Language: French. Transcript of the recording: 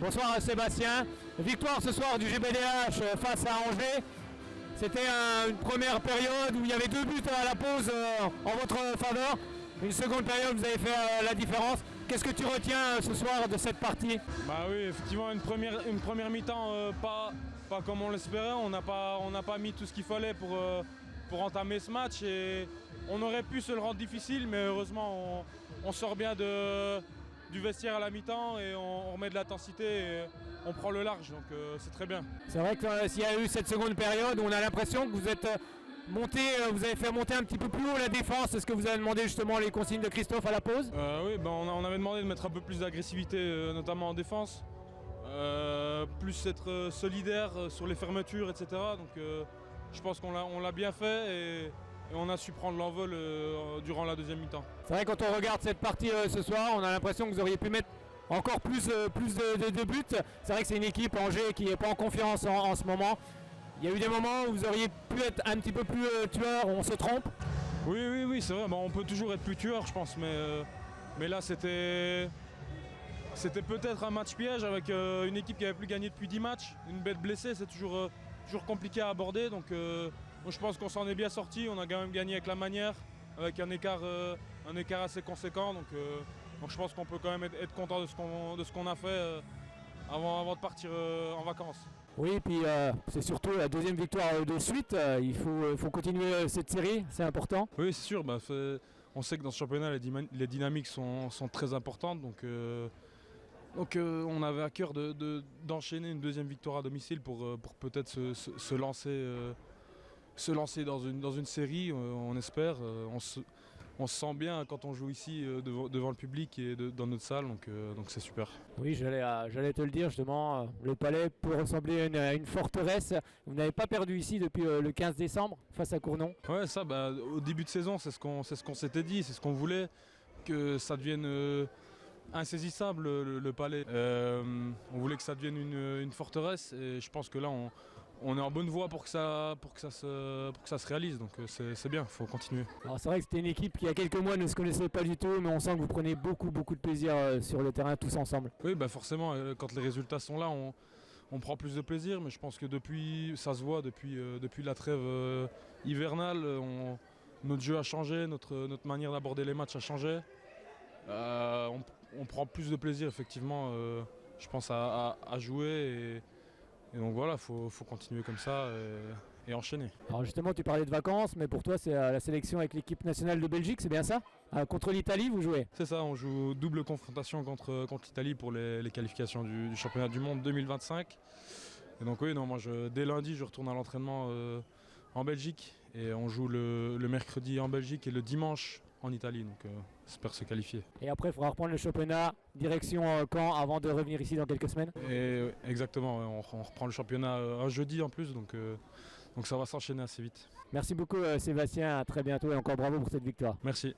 Bonsoir Sébastien. Victoire ce soir du GBDH face à Angers. C'était une première période où il y avait 2 buts à la pause en votre faveur. Une seconde période, vous avez fait la différence. Qu'est-ce que tu retiens ce soir de cette partie? Bah oui, effectivement, une première mi-temps pas comme on l'espérait. On n'a pas mis tout ce qu'il fallait pour entamer ce match. Et on aurait pu se le rendre difficile, mais heureusement, on sort bien du vestiaire à la mi-temps et on remet de l'intensité et on prend le large, donc c'est très bien. C'est vrai que s'il y a eu cette seconde période, on a l'impression que vous êtes vous avez fait monter un petit peu plus haut la défense. C'est ce que vous avez demandé justement les consignes de Christophe à la pause? Oui, on avait demandé de mettre un peu plus d'agressivité, notamment en défense, plus être solidaire sur les fermetures, etc. Donc je pense qu'on l'a bien fait et on a su prendre l'envol durant la deuxième mi-temps. C'est vrai, quand on regarde cette partie ce soir, on a l'impression que vous auriez pu mettre encore plus de buts. C'est vrai que c'est une équipe, Angers, qui n'est pas en confiance en ce moment. Il y a eu des moments où vous auriez pu être un petit peu plus tueur, on se trompe? Oui, c'est vrai. Bon, on peut toujours être plus tueur, je pense, mais là c'était peut-être un match piège avec une équipe qui n'avait plus gagné depuis 10 matchs. Une bête blessée, c'est toujours compliqué à aborder. Donc je pense qu'on s'en est bien sorti. On a quand même gagné avec la manière, avec un écart assez conséquent. Donc je pense qu'on peut quand même être content de ce qu'on a fait avant de partir en vacances. Oui, et puis c'est surtout la deuxième victoire de suite. Il faut continuer cette série, c'est important. Oui, c'est sûr. On sait que dans ce championnat, les dynamiques sont très importantes. Donc on avait à cœur d'enchaîner une deuxième victoire à domicile pour peut-être se lancer dans une série, on espère. On se sent bien quand on joue ici devant le public et dans notre salle, donc c'est super. Oui, j'allais te le dire justement, le Palais peut ressembler à une forteresse. Vous n'avez pas perdu ici depuis le 15 décembre face à Cournon? Ouais, ça, au début de saison, c'est ce qu'on s'était dit, c'est ce qu'on voulait, que ça devienne insaisissable le Palais. On voulait que ça devienne une forteresse et je pense que là on est en bonne voie pour que ça se réalise, donc c'est bien, il faut continuer. Alors c'est vrai que c'était une équipe qui il y a quelques mois ne se connaissait pas du tout, mais on sent que vous prenez beaucoup de plaisir sur le terrain tous ensemble. Oui, forcément, quand les résultats sont là, on prend plus de plaisir, mais je pense que ça se voit depuis la trêve hivernale, notre jeu a changé, notre manière d'aborder les matchs a changé. On prend plus de plaisir effectivement, je pense, à jouer et donc voilà, faut continuer comme ça et enchaîner. Alors justement, tu parlais de vacances, mais pour toi c'est la sélection avec l'équipe nationale de Belgique, c'est bien ça? Contre l'Italie vous jouez? C'est ça, on joue double confrontation contre l'Italie pour les qualifications du championnat du monde 2025. Et donc oui, moi dès lundi je retourne à l'entraînement en Belgique et on joue le mercredi en Belgique et le dimanche en Italie, donc j'espère se qualifier. Et après il faudra reprendre le championnat, direction Caen avant de revenir ici dans quelques semaines? Et exactement, on reprend le championnat un jeudi en plus, donc ça va s'enchaîner assez vite. Merci beaucoup Sébastien, à très bientôt et encore bravo pour cette victoire. Merci.